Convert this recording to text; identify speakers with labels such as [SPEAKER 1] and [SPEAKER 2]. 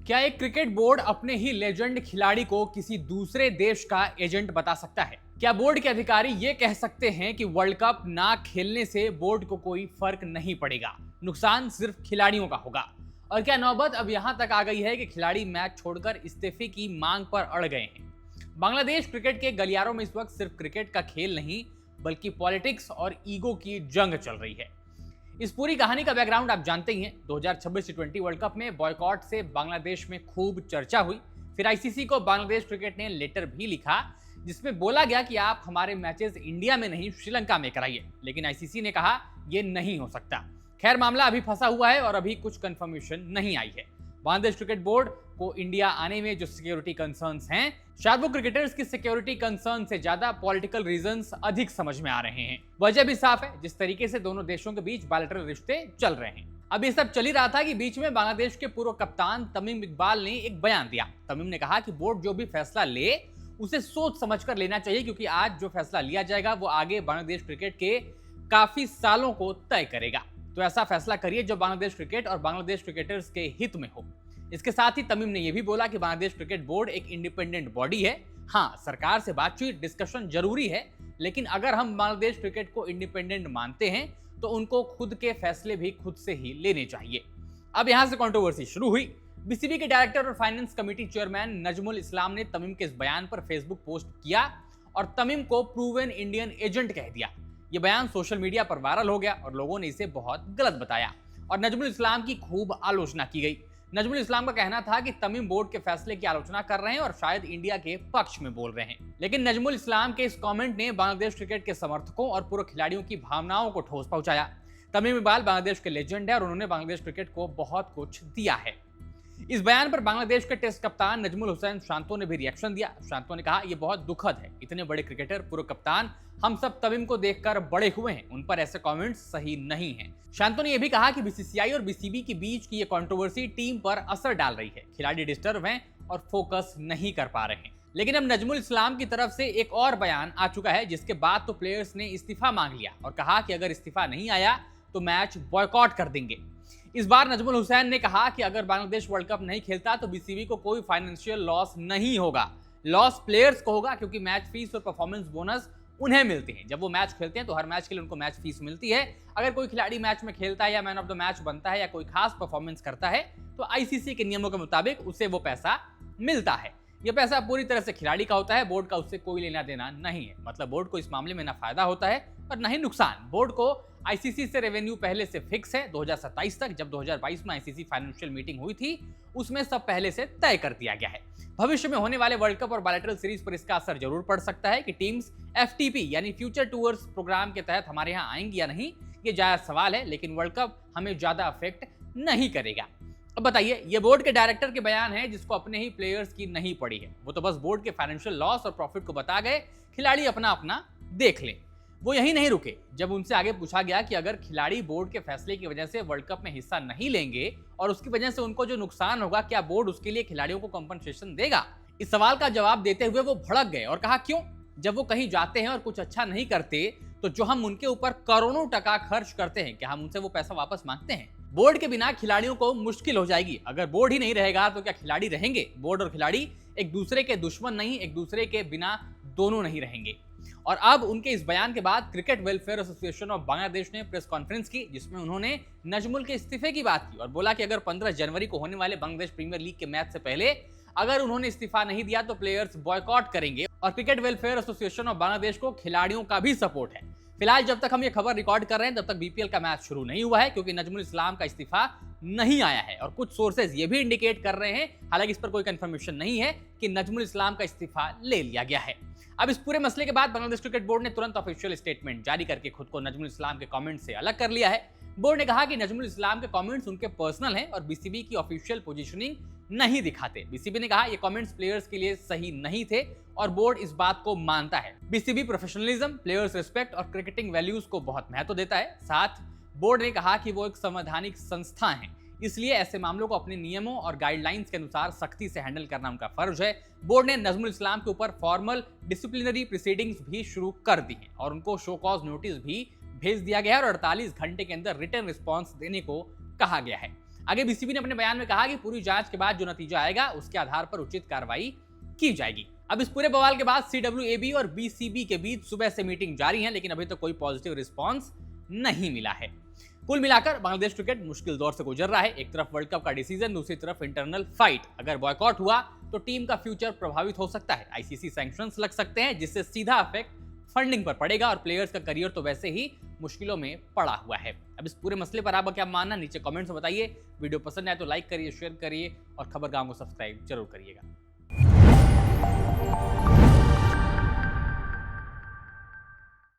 [SPEAKER 1] क्या एक cricket board अपने ही लेजेंड खिलाड़ी को किसी दूसरे देश का एजेंट बता सकता है? क्या बोर्ड के अधिकारी ये कह सकते हैं कि वर्ल्ड कप ना खेलने से बोर्ड को कोई फर्क नहीं पड़ेगा, नुकसान सिर्फ खिलाड़ियों का होगा? और क्या नौबत अब यहां तक आ गई है कि खिलाड़ी मैच छोड़कर इस्तीफे की मांग पर अड़ गए हैं? बांग्लादेश क्रिकेट के गलियारों में इस वक्त सिर्फ क्रिकेट का खेल नहीं, बल्कि पॉलिटिक्स और ईगो की जंग चल रही है। इस पूरी कहानी का बैकग्राउंड आप जानते ही हैं। 2026 टी20 वर्ल्ड कप में बॉयकॉट से बांग्लादेश में खूब चर्चा हुई। फिर आईसीसी को बांग्लादेश क्रिकेट ने लेटर भी लिखा, जिसमें बोला गया कि आप हमारे मैचेस इंडिया में नहीं श्रीलंका में कराइए, लेकिन आईसीसी ने कहा यह नहीं हो सकता। खैर, मामला अभी फंसा हुआ है और अभी कुछ कंफर्मेशन नहीं आई है। बांग्लादेश क्रिकेट बोर्ड को इंडिया आने में जो सिक्योरिटी कंसर्न्स हैं, शायद वो क्रिकेटर्स की सिक्योरिटी कंसर्न से ज्यादा पॉलिटिकल रीजंस अधिक समझ में आ रहे हैं। वजह भी साफ है, जिस तरीके से दोनों देशों के बीच बायलैटरल रिश्ते चल रहे हैं। अब ये सब चल ही रहा था कि बीच में बांग्लादेश के पूर्व कप्तान तमीम इकबाल ने एक बयान दिया। तमीम ने कहा कि बोर्ड जो भी फैसला ले उसे सोच समझ कर लेना चाहिए, क्योंकि आज जो फैसला लिया जाएगा वो आगे बांग्लादेश क्रिकेट के काफी सालों को तय करेगा। तो ऐसा फैसला करिए जो बांग्लादेश क्रिकेट और बांग्लादेश क्रिकेटर्स के हित में हो। इसके साथ ही तमीम ने यह भी बोला कि बांग्लादेश क्रिकेट बोर्ड एक इंडिपेंडेंट बॉडी है। हाँ, सरकार से बातचीत डिस्कशन जरूरी है, लेकिन अगर हम बांग्लादेश क्रिकेट को इंडिपेंडेंट मानते हैं तो उनको खुद के फैसले भी खुद से ही लेने चाहिए। अब यहां से कंट्रोवर्सी शुरू हुई। बीसीबी के डायरेक्टर और फाइनेंस कमेटी चेयरमैन नजमुल इस्लाम ने तमीम के इस बयान पर फेसबुक पोस्ट किया और तमीम को प्रूवन इंडियन एजेंट कह दिया। यह बयान सोशल मीडिया पर वायरल हो गया और लोगों ने इसे बहुत गलत बताया और नजमुल इस्लाम की खूब आलोचना की गई। नजमुल इस्लाम का कहना था कि तमीम बोर्ड के फैसले की आलोचना कर रहे हैं और शायद इंडिया के पक्ष में बोल रहे हैं। लेकिन नजमुल इस्लाम के इस कमेंट ने बांग्लादेश क्रिकेट के समर्थकों और पूर्व खिलाड़ियों की भावनाओं को ठोस पहुंचाया। तमीम इकबाल बांग्लादेश के लेजेंड है और उन्होंने बांग्लादेश क्रिकेट को बहुत कुछ दिया है। इस बयान पर बांग्लादेश के टेस्ट कप्तान नजमुल हुसैन शांतो ने भी रिएक्शन दिया। शांतो ने कहा, यह बहुत दुखद है, इतने बड़े क्रिकेटर, पूर्व कप्तान, हम सब तमीम को देखकर बड़े हुए हैं, उन पर ऐसे कमेंट्स सही नहीं हैं। शांतो ने यह भी कहा कि बीसीसीआई और बीसीबी के बीच की यह कंट्रोवर्सी टीम पर असर डाल रही है, खिलाड़ी डिस्टर्ब हैं और फोकस नहीं कर पा रहे हैं। लेकिन अब नजमुल इस्लाम की तरफ से एक और बयान आ चुका है, जिसके बाद तो प्लेयर्स ने इस्तीफा मांग लिया और कहा कि अगर इस्तीफा नहीं आया तो मैच बॉयकॉट कर देंगे। इस बार नजमुल हुसैन ने कहा कि अगर बांग्लादेश वर्ल्ड कप नहीं खेलता तो बीसीबी को कोई फाइनेंशियल लॉस नहीं होगा, लॉस प्लेयर्स को होगा, क्योंकि मैच फीस और परफॉर्मेंस बोनस उन्हें मिलते हैं। जब वो मैच खेलते हैं तो हर मैच के लिए उनको मैच फीस मिलती है। अगर कोई खिलाड़ी मैच में खेलता है या मैन ऑफ द मैच बनता है या कोई खास परफॉर्मेंस करता है तो आईसीसी के नियमों के मुताबिक उसे वो पैसा मिलता है। यह पैसा पूरी तरह से खिलाड़ी का होता है, बोर्ड का उससे कोई लेना देना नहीं है। मतलब बोर्ड को इस मामले में ना फायदा होता है और ना ही नुकसान। बोर्ड को आईसीसी से रेवेन्यू पहले से फिक्स है 2027 तक। जब 2022 में आईसीसी फाइनेंशियल मीटिंग हुई थी उसमें सब पहले से तय कर दिया गया है। भविष्य में होने वाले वर्ल्ड कप और बायलैटरल सीरीज पर इसका असर जरूर पड़ सकता है कि टीम्स एफटीपी यानी फ्यूचर टूर्स प्रोग्राम के तहत हमारे यहाँ आएंगी या नहीं, ये जायज सवाल है, लेकिन वर्ल्ड कप हमें ज्यादा अफेक्ट नहीं करेगा। अब बताइए, ये बोर्ड के डायरेक्टर के बयान है जिसको अपने ही प्लेयर्स की नहीं पड़ी है। वो तो बस बोर्ड के फाइनेंशियल लॉस और प्रॉफिट को बता गए, खिलाड़ी अपना अपना देख लें। वो यही नहीं रुके। जब उनसे आगे पूछा गया कि अगर खिलाड़ी बोर्ड के फैसले की वजह से वर्ल्ड कप में हिस्सा नहीं लेंगे और उसकी वजह से उनको जो नुकसान होगा, क्या बोर्ड उसके लिए खिलाड़ियों को कंपनसेशन देगा? इस सवाल का जवाब देते हुए वो भड़क गए और कहा, क्यों? जब वो कहीं जाते हैं और कुछ अच्छा नहीं करते तो जो हम उनके ऊपर करोड़ों टका खर्च करते हैं, क्या हम उनसे वो पैसा वापस मांगते हैं? बोर्ड के बिना खिलाड़ियों को मुश्किल हो जाएगी। अगर बोर्ड ही नहीं रहेगा तो क्या खिलाड़ी रहेंगे? बोर्ड और खिलाड़ी एक दूसरे के दुश्मन नहीं, एक दूसरे के बिना दोनों नहीं रहेंगे। और अब उनके इस बयान के बाद cricket welfare association of Bangladesh ने प्रेस कॉन्फ्रेंस की, जिसमें उन्होंने नजमुल के इस्तीफे की बात की और बोला कि अगर 15 जनवरी को होने वाले बांग्लादेश प्रीमियर लीग के मैच से पहले अगर उन्होंने इस्तीफा नहीं दिया तो प्लेयर्स बॉयकॉट करेंगे। और cricket welfare association of Bangladesh को खिलाड़ियों का भी सपोर्ट है। फिलहाल जब तक हम ये खबर रिकॉर्ड कर रहे हैं तब तक बीपीएल का मैच शुरू नहीं हुआ है, क्योंकि नजमुल इस्लाम का इस्तीफा नहीं आया है। और कुछ सोर्सेज ये भी इंडिकेट कर रहे हैं, हालांकि इस पर कोई कंफर्मेशन नहीं है, कि नजमुल इस्लाम का इस्तीफा ले लिया गया है। अब इस पूरे मसले के बाद बांग्लादेश क्रिकेट बोर्ड ने तुरंत ऑफिशियल स्टेटमेंट जारी करके खुद को नजमुल इस्लाम के कमेंट से अलग कर लिया है। बोर्ड ने कहा कि नजमुल इस्लाम के कमेंट्स उनके पर्सनल हैं और बीसीबी की ऑफिशियल पोजीशनिंग नहीं दिखाते। बीसीबी ने कहा ये कमेंट्स प्लेयर्स के लिए सही नहीं थे और बोर्ड इस बात को मानता है। बीसीबी प्रोफेशनलिज्म, प्लेयर्स रिस्पेक्ट और क्रिकेटिंग वैल्यूज को बहुत महत्व देता है। साथ बोर्ड ने कहा कि वो एक संवैधानिक संस्था है, इसलिए ऐसे मामलों को अपने नियमों और गाइडलाइंस के अनुसार सख्ती से हैंडल करना उनका फर्ज है। बोर्ड ने नजमुल इस्लाम के ऊपर फॉर्मल डिसिप्लिनरी प्रोसीडिंग्स भी शुरू कर दी हैं और उनको शो कॉज नोटिस भी भेज दिया गया है और 48 घंटे के अंदर रिटर्न रिस्पॉन्स देने को कहा गया है। आगे बीसीबी ने अपने बयान में कहा कि पूरी जांच के बाद जो नतीजा आएगा उसके आधार पर उचित कार्रवाई की जाएगी। अब इस पूरे बवाल के बाद सीडब्ल्यूएबी और बीसीबी के बीच सुबह से मीटिंग जारी है, लेकिन अभी तक कोई पॉजिटिव रिस्पांस नहीं मिला है। कुल मिलाकर बांग्लादेश क्रिकेट मुश्किल दौर से गुजर रहा है। एक तरफ वर्ल्ड कप का डिसीजन, दूसरी तरफ इंटरनल फाइट। अगर बॉयकॉट हुआ तो टीम का फ्यूचर प्रभावित हो सकता है, आईसीसी सैंक्शंस लग सकते हैं, जिससे सीधा इफेक्ट फंडिंग पर पड़ेगा और प्लेयर्स का करियर तो वैसे ही मुश्किलों में पड़ा हुआ है। अब इस पूरे मसले पर आपका क्या मानना, नीचे कमेंट्स में बताइए। वीडियो पसंद आए तो लाइक करिए, शेयर करिए और खबर गांव को सब्सक्राइब जरूर करिएगा।